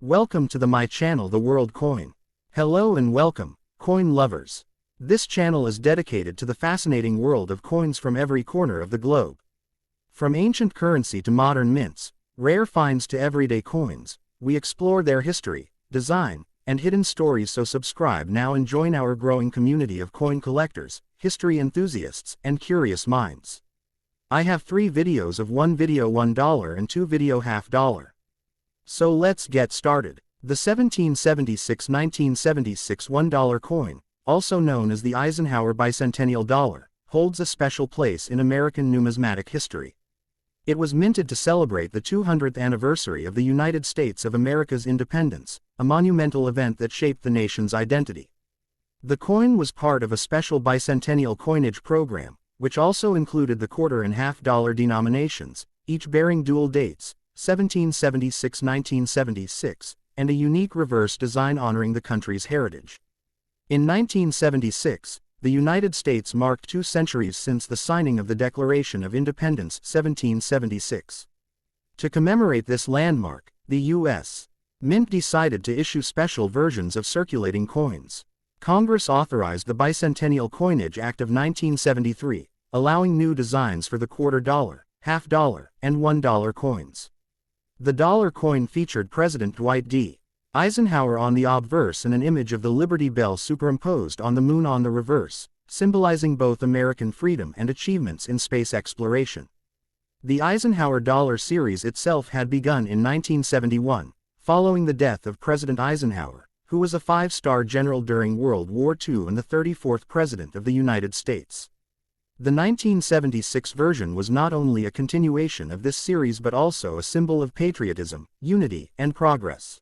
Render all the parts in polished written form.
Welcome to my channel, The World Coin. Hello and welcome, coin lovers. This channel is dedicated to the fascinating world of coins from every corner of the globe. From ancient currency to modern mints, rare finds to everyday coins, we explore their history, design, and hidden stories. So subscribe now and join our growing community of coin collectors, history enthusiasts, and curious minds. I have 3 videos of 1 video $1 and 2 video $half. So let's get started. The 1776-1976 $1 coin, also known as the Eisenhower Bicentennial Dollar, holds a special place in American numismatic history. It was minted to celebrate the 200th anniversary of the United States of America's independence, a monumental event that shaped the nation's identity. The coin was part of a special bicentennial coinage program, which also included the quarter and $half denominations, each bearing dual dates, 1776-1976, and a unique reverse design honoring the country's heritage. In 1976, the United States marked 2 centuries since the signing of the Declaration of Independence, 1776. To commemorate this landmark, the U.S. Mint decided to issue special versions of circulating coins. Congress authorized the Bicentennial Coinage Act of 1973, allowing new designs for the quarter dollar, $half, and $1 coins. The dollar coin featured President Dwight D. Eisenhower on the obverse and an image of the Liberty Bell superimposed on the moon on the reverse, symbolizing both American freedom and achievements in space exploration. The Eisenhower Dollar series itself had begun in 1971, following the death of President Eisenhower, who was a 5-star general during World War II and the 34th President of the United States. The 1976 version was not only a continuation of this series but also a symbol of patriotism, unity, and progress.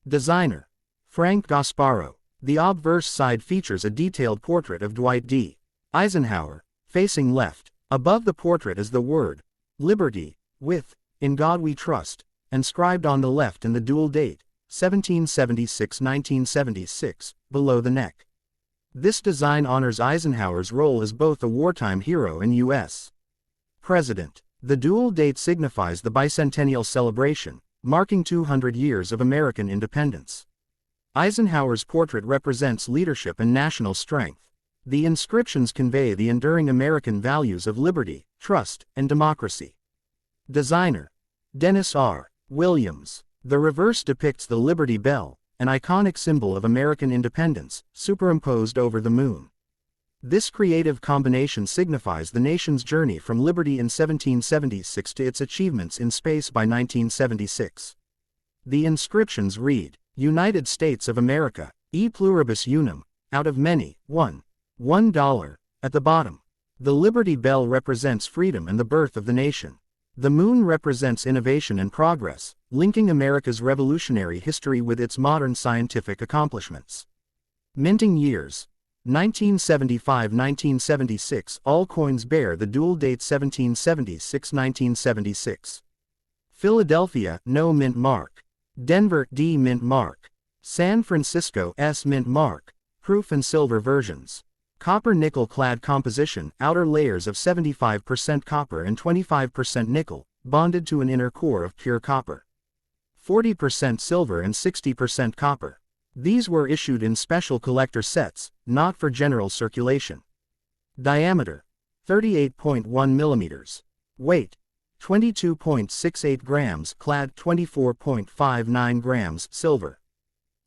Designer: Frank Gasparro. The obverse side features a detailed portrait of Dwight D. Eisenhower, facing left. Above the portrait is the word, Liberty, with, In God We Trust, inscribed on the left and the dual date, 1776-1976, below the neck. This design honors Eisenhower's role as both a wartime hero and U.S. President. The dual date signifies the bicentennial celebration, marking 200 years of American independence. Eisenhower's portrait represents leadership and national strength. The inscriptions convey the enduring American values of liberty, trust, and democracy. Designer: Dennis R. Williams. The reverse depicts the Liberty Bell, an iconic symbol of American independence, superimposed over the moon. This creative combination signifies the nation's journey from liberty in 1776 to its achievements in space by 1976. The inscriptions read, United States of America, e pluribus unum, out of many, one. $1, at the bottom. The Liberty Bell represents freedom and the birth of the nation. The moon represents innovation and progress, linking America's revolutionary history with its modern scientific accomplishments. Minting years: 1975-1976. All coins bear the dual date 1776-1976. Philadelphia, no mint mark. Denver, D mint mark. San Francisco, S mint mark. Proof and silver versions. Copper-nickel clad composition, outer layers of 75% copper and 25% nickel, bonded to an inner core of pure copper. 40% silver and 60% copper. These were issued in special collector sets, not for general circulation. Diameter: 38.1 millimeters. Weight: 22.68 grams. Clad: 24.59 grams. Silver.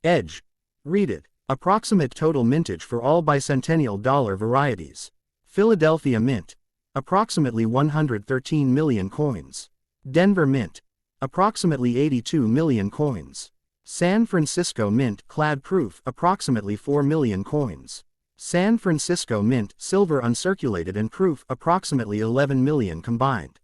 Edge: reeded. Approximate total mintage for all bicentennial dollar varieties. Philadelphia Mint: approximately 113 million coins. Denver Mint: approximately 82 million coins. San Francisco Mint: clad proof, approximately 4 million coins. San Francisco Mint: silver uncirculated and proof, approximately 11 million combined.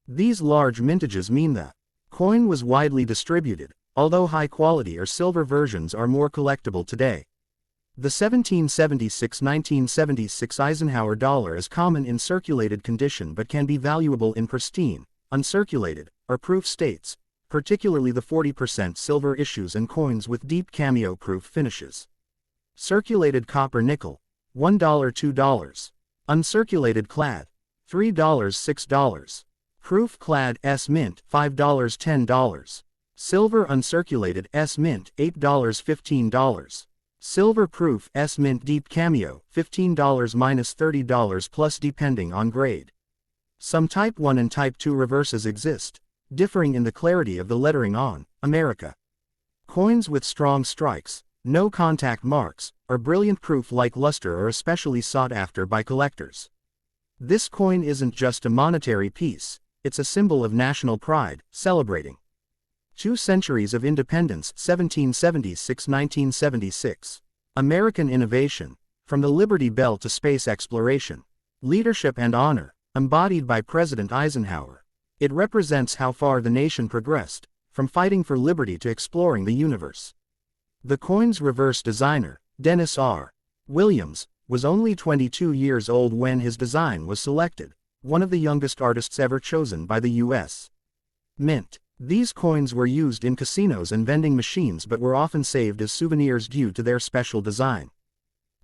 These large mintages mean the coin was widely distributed, although high-quality or silver versions are more collectible today. The 1776-1976 Eisenhower Dollar is common in circulated condition but can be valuable in pristine, uncirculated, or proof states, particularly the 40% silver issues and coins with deep cameo-proof finishes. Circulated copper-nickel: $1 $2. Uncirculated clad: $3 $6. Proof clad S mint: $5 $10. Silver uncirculated S mint $8 $15. Silver proof S mint deep cameo $15 minus $30 plus depending on grade. Some Type 1 and Type 2 reverses exist, differing in the clarity of the lettering on America. Coins with strong strikes, no contact marks, or brilliant proof like luster are especially sought after by collectors. This coin isn't just a monetary piece, it's a symbol of national pride, celebrating 2 centuries of independence 1776–1976. American innovation, from the Liberty Bell to space exploration. Leadership and honor, embodied by President Eisenhower. It represents how far the nation progressed, from fighting for liberty to exploring the universe. The coin's reverse designer, Dennis R. Williams, was only 22 years old when his design was selected, one of the youngest artists ever chosen by the U.S. Mint. These coins were used in casinos and vending machines but were often saved as souvenirs due to their special design.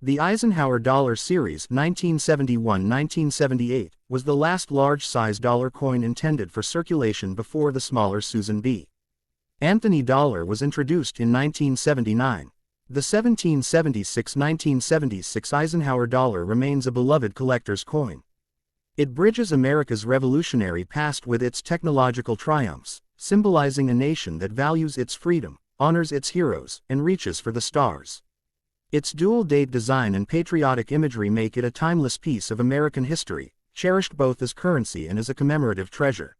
The Eisenhower Dollar series 1971–1978 was the last large-size dollar coin intended for circulation before the smaller Susan B. Anthony dollar was introduced in 1979. The 1776–1976 Eisenhower dollar remains a beloved collector's coin. It bridges America's revolutionary past with its technological triumphs, symbolizing a nation that values its freedom, honors its heroes, and reaches for the stars. Its dual-date design and patriotic imagery make it a timeless piece of American history, cherished both as currency and as a commemorative treasure.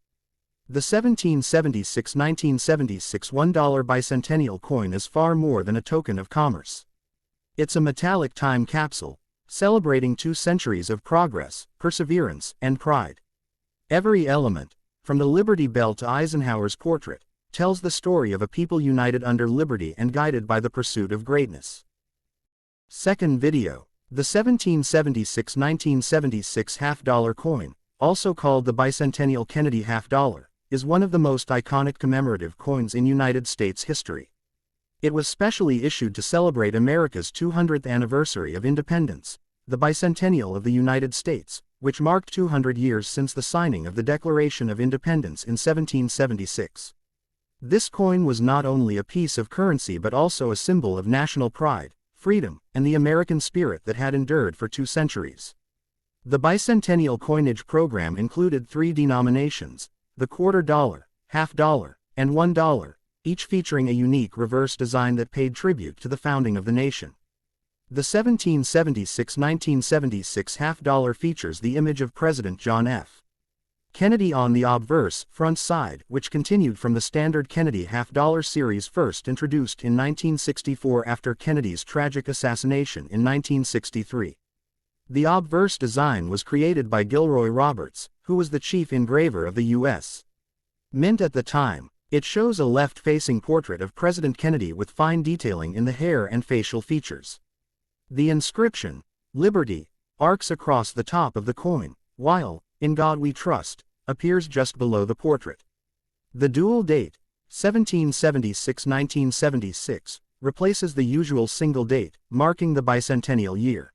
The 1776–1976 $1 bicentennial coin is far more than a token of commerce. It's a metallic time capsule, celebrating 2 centuries of progress, perseverance, and pride. Every element, from the Liberty Bell to Eisenhower's portrait, tells the story of a people united under liberty and guided by the pursuit of greatness. Second video. The 1776–1976 half-dollar coin, also called the Bicentennial Kennedy half-dollar, is one of the most iconic commemorative coins in United States history. It was specially issued to celebrate America's 200th anniversary of independence, the Bicentennial of the United States, which marked 200 years since the signing of the Declaration of Independence in 1776. This coin was not only a piece of currency but also a symbol of national pride, freedom, and the American spirit that had endured for 2 centuries. The bicentennial coinage program included 3 denominations, the quarter dollar, half dollar, and $1, each featuring a unique reverse design that paid tribute to the founding of the nation. The 1776–1976 half-dollar features the image of President John F. Kennedy on the obverse front side, which continued from the standard Kennedy half-dollar series first introduced in 1964 after Kennedy's tragic assassination in 1963. The obverse design was created by Gilroy Roberts, who was the chief engraver of the U.S. Mint at the time. It shows a left-facing portrait of President Kennedy with fine detailing in the hair and facial features. The inscription, Liberty, arcs across the top of the coin, while, In God We Trust, appears just below the portrait. The dual date, 1776–1976, replaces the usual single date, marking the bicentennial year.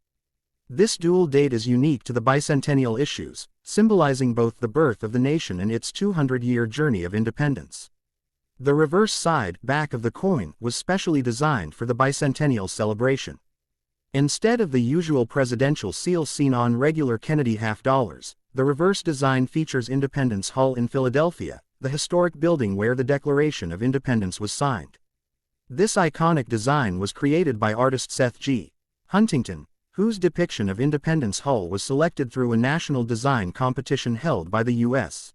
This dual date is unique to the bicentennial issues, symbolizing both the birth of the nation and its 200-year journey of independence. The reverse side, back of the coin, was specially designed for the bicentennial celebration. Instead of the usual presidential seal seen on regular Kennedy half-dollars, the reverse design features Independence Hall in Philadelphia, the historic building where the Declaration of Independence was signed. This iconic design was created by artist Seth G. Huntington, whose depiction of Independence Hall was selected through a national design competition held by the U.S.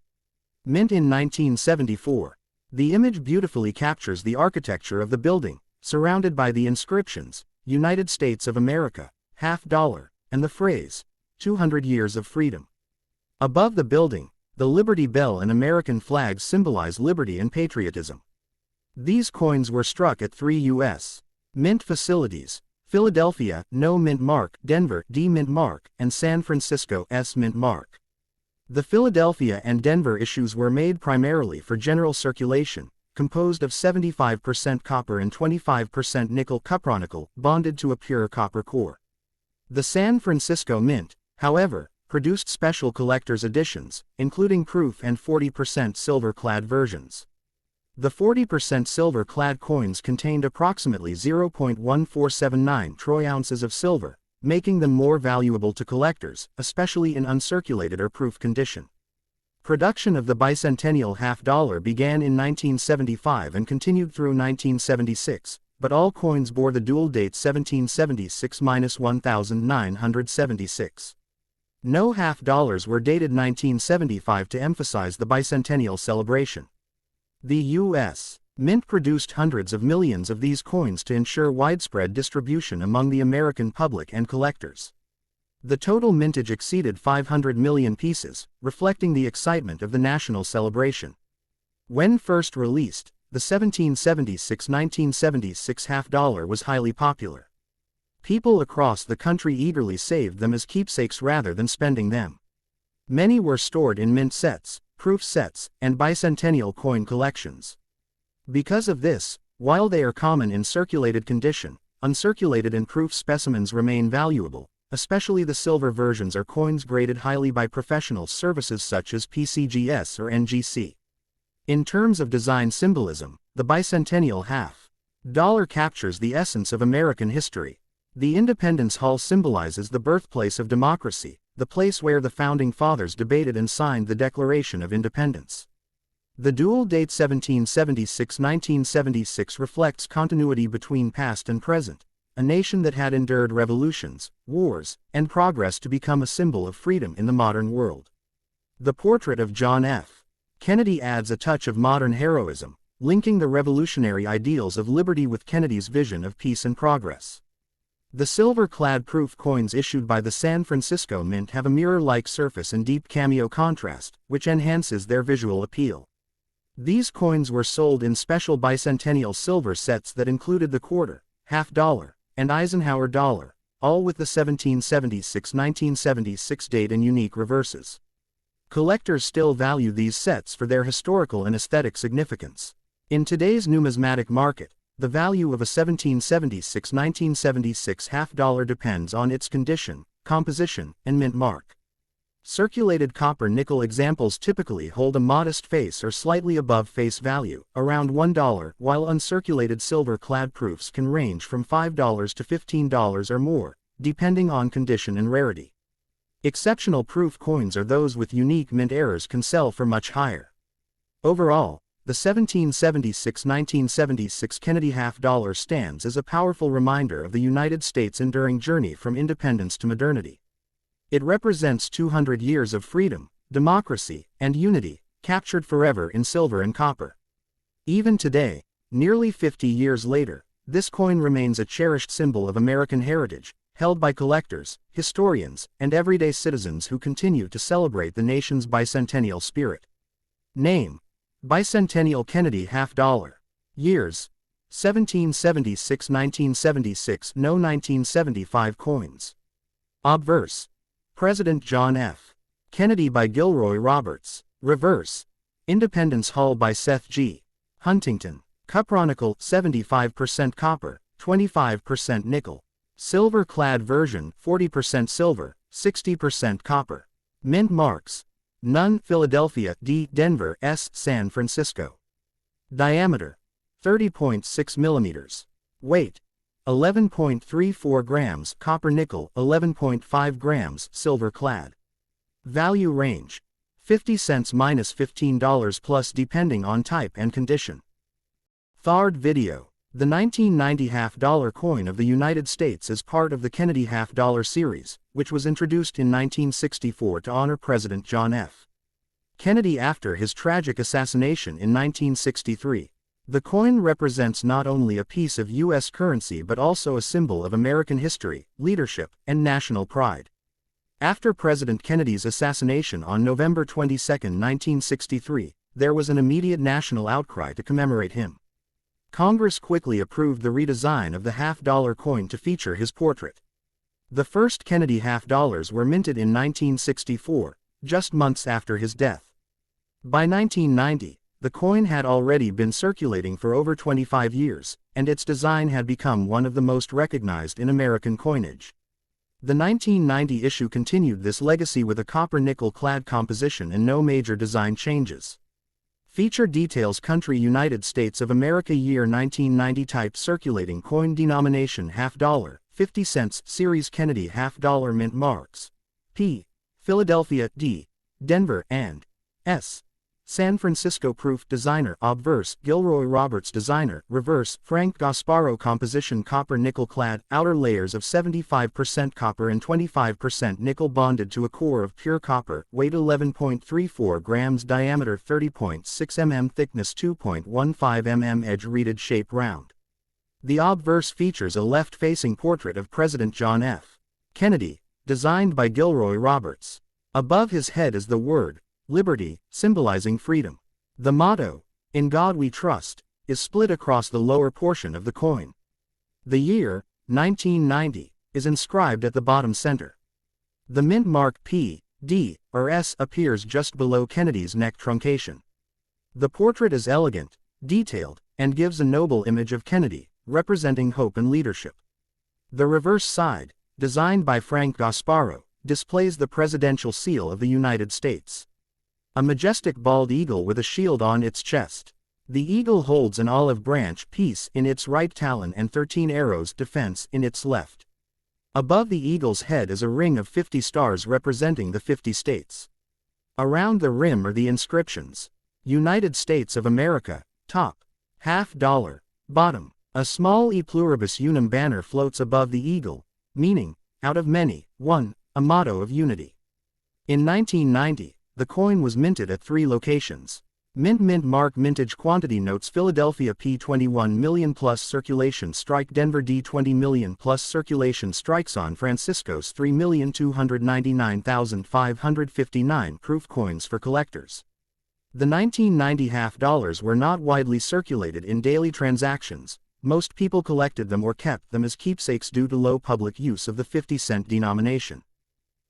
Mint in 1974. The image beautifully captures the architecture of the building, surrounded by the inscriptions, United States of America, half-dollar, and the phrase, 200 Years of Freedom. Above the building, the Liberty Bell and American flags symbolize liberty and patriotism. These coins were struck at 3 U.S. Mint facilities: Philadelphia, No Mint Mark, Denver, D Mint Mark, and San Francisco, S Mint Mark. The Philadelphia and Denver issues were made primarily for general circulation, composed of 75% copper and 25% nickel cupronickel, bonded to a pure copper core. The San Francisco Mint, however, produced special collector's editions, including proof and 40% silver-clad versions. The 40% silver-clad coins contained approximately 0.1479 troy ounces of silver, making them more valuable to collectors, especially in uncirculated or proof condition. Production of the bicentennial half-dollar began in 1975 and continued through 1976, but all coins bore the dual date 1776-1976. No half-dollars were dated 1975 to emphasize the bicentennial celebration. The U.S. Mint produced hundreds of millions of these coins to ensure widespread distribution among the American public and collectors. The total mintage exceeded 500 million pieces, reflecting the excitement of the national celebration. When first released, the 1776-1976 half-dollar was highly popular. People across the country eagerly saved them as keepsakes rather than spending them. Many were stored in mint sets, proof sets, and bicentennial coin collections. Because of this, while they are common in circulated condition, uncirculated and proof specimens remain valuable, especially the silver versions or coins graded highly by professional services such as PCGS or NGC. In terms of design symbolism, the bicentennial half-dollar captures the essence of American history. The Independence Hall symbolizes the birthplace of democracy, the place where the Founding Fathers debated and signed the Declaration of Independence. The dual date 1776-1976 reflects continuity between past and present, a nation that had endured revolutions, wars, and progress to become a symbol of freedom in the modern world. The portrait of John F. Kennedy adds a touch of modern heroism, linking the revolutionary ideals of liberty with Kennedy's vision of peace and progress. The silver-clad proof coins issued by the San Francisco Mint have a mirror-like surface and deep cameo contrast, which enhances their visual appeal. These coins were sold in special bicentennial silver sets that included the quarter, half-dollar, and Eisenhower Dollar, all with the 1776-1976 date and unique reverses. Collectors still value these sets for their historical and aesthetic significance. In today's numismatic market, the value of a 1776-1976 half-dollar depends on its condition, composition, and mint mark. Circulated copper-nickel examples typically hold a modest face or slightly above face value, around $1, while uncirculated silver-clad proofs can range from $5 to $15 or more, depending on condition and rarity. Exceptional proof coins or those with unique mint errors can sell for much higher. Overall, the 1776-1976 Kennedy half-dollar stands as a powerful reminder of the United States' enduring journey from independence to modernity. It represents 200 years of freedom, democracy, and unity, captured forever in silver and copper. Even today, nearly 50 years later, this coin remains a cherished symbol of American heritage, held by collectors, historians, and everyday citizens who continue to celebrate the nation's bicentennial spirit. Name: Bicentennial Kennedy half-dollar. Years: 1776-1976. No 1975 coins. Obverse: President John F. Kennedy by Gilroy Roberts. Reverse: Independence Hall by Seth G. Huntington. Cupronicle: 75% copper, 25% nickel. Silver-clad version: 40% silver, 60% copper. Mint marks: None, Philadelphia, D, Denver, S, San Francisco. Diameter: 30.6 millimeters. Weight: 11.34 grams, copper nickel, 11.5 grams, silver clad. Value range: 50 cents minus $15 plus depending on type and condition. Third video. The 1990 half-dollar coin of the United States is part of the Kennedy half-dollar series, which was introduced in 1964 to honor President John F. Kennedy after his tragic assassination in 1963. The coin represents not only a piece of U.S. currency but also a symbol of American history, leadership, and national pride. After President Kennedy's assassination on November 22, 1963, there was an immediate national outcry to commemorate him. Congress quickly approved the redesign of the half-dollar coin to feature his portrait. The first Kennedy half-dollars were minted in 1964, just months after his death. By 1990, the coin had already been circulating for over 25 years, and its design had become one of the most recognized in American coinage. The 1990 issue continued this legacy with a copper-nickel-clad composition and no major design changes. Feature details country United States of America year 1990 type circulating coin denomination $50, 50 cents series Kennedy $50 mint marks. P. Philadelphia, D. Denver, and S. San Francisco proof designer obverse Gilroy Roberts designer reverse Frank Gasparo composition copper nickel clad outer layers of 75% copper and 25% nickel bonded to a core of pure copper weight 11.34 grams diameter 30.6 mm thickness 2.15 mm edge reeded shape round. The obverse features a left-facing portrait of President John F. Kennedy, designed by Gilroy Roberts. Above his head is the word Liberty, symbolizing freedom. The motto, "In God We Trust," is split across the lower portion of the coin. The year, 1990, is inscribed at the bottom center. The mint mark P, D, or S appears just below Kennedy's neck truncation. The portrait is elegant, detailed, and gives a noble image of Kennedy, representing hope and leadership. The reverse side, designed by Frank Gasparo, displays the presidential seal of the United States. A majestic bald eagle with a shield on its chest. The eagle holds an olive branch peace in its right talon and 13 arrows defense in its left. Above the eagle's head is a ring of 50 stars representing the 50 states. Around the rim are the inscriptions. United States of America, top. $50, bottom. A small E pluribus unum banner floats above the eagle, meaning, out of many, one, a motto of unity. In 1990, the coin was minted at 3 locations. Mint mark mintage quantity notes Philadelphia P21 million plus circulation strike Denver D20 million plus circulation strike San Francisco's 3,299,559 proof coins for collectors. The 1990 half dollars were not widely circulated in daily transactions. Most people collected them or kept them as keepsakes due to low public use of the 50-cent denomination.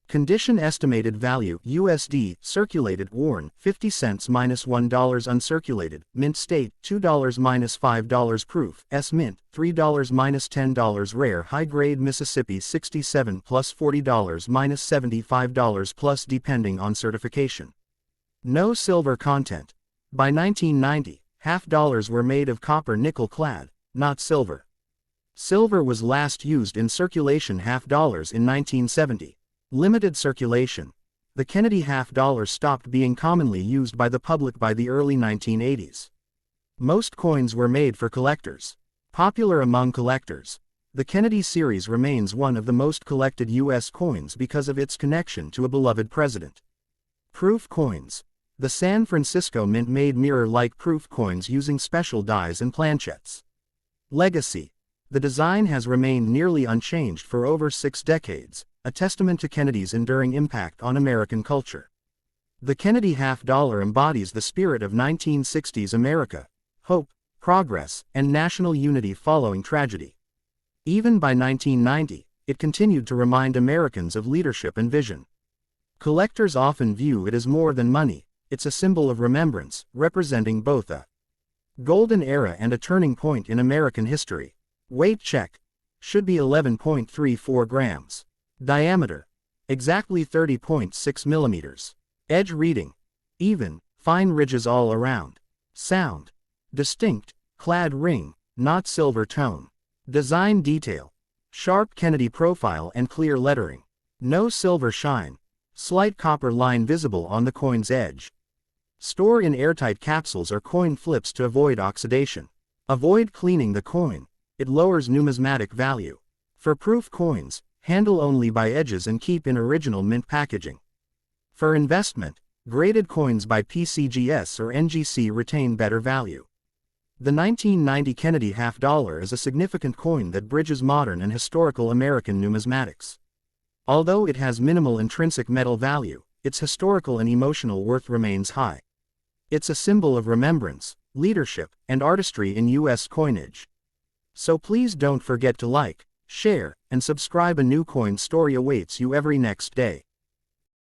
Condition estimated value USD circulated worn 50 cents minus $1 uncirculated mint state $2 minus $5 proof S mint $3 minus $10 rare high grade Mississippi 67 plus $40 minus $75 plus depending on certification. No silver content. By 1990, half dollars were made of copper nickel clad, not silver. Silver was last used in circulation half dollars in 1970. Limited circulation. The Kennedy half dollar stopped being commonly used by the public by the early 1980s. Most coins were made for collectors. Popular among collectors, the Kennedy series remains one of the most collected U.S. coins because of its connection to a beloved president. Proof coins. The San Francisco Mint made mirror-like proof coins using special dies and planchettes. Legacy. The design has remained nearly unchanged for over 6 decades. A testament to Kennedy's enduring impact on American culture. The Kennedy half dollar embodies the spirit of 1960s America, hope, progress, and national unity following tragedy. Even by 1990, it continued to remind Americans of leadership and vision. Collectors often view it as more than money, it's a symbol of remembrance, representing both a golden era and a turning point in American history. Weight check. Should be 11.34 grams. Diameter. Exactly 30.6 millimeters. Edge reading. Even, fine ridges all around. Sound. Distinct, clad ring, not silver tone. Design detail. Sharp Kennedy profile and clear lettering. No silver shine. Slight copper line visible on the coin's edge. Store in airtight capsules or coin flips to avoid oxidation. Avoid cleaning the coin. It lowers numismatic value. For proof coins, handle only by edges and keep in original mint packaging. For investment, graded coins by PCGS or NGC retain better value. The 1990 Kennedy half dollar is a significant coin that bridges modern and historical American numismatics. Although it has minimal intrinsic metal value, its historical and emotional worth remains high. It's a symbol of remembrance, leadership, and artistry in U.S. coinage. So please don't forget to like, share, and subscribe. A new coin story awaits you every next day.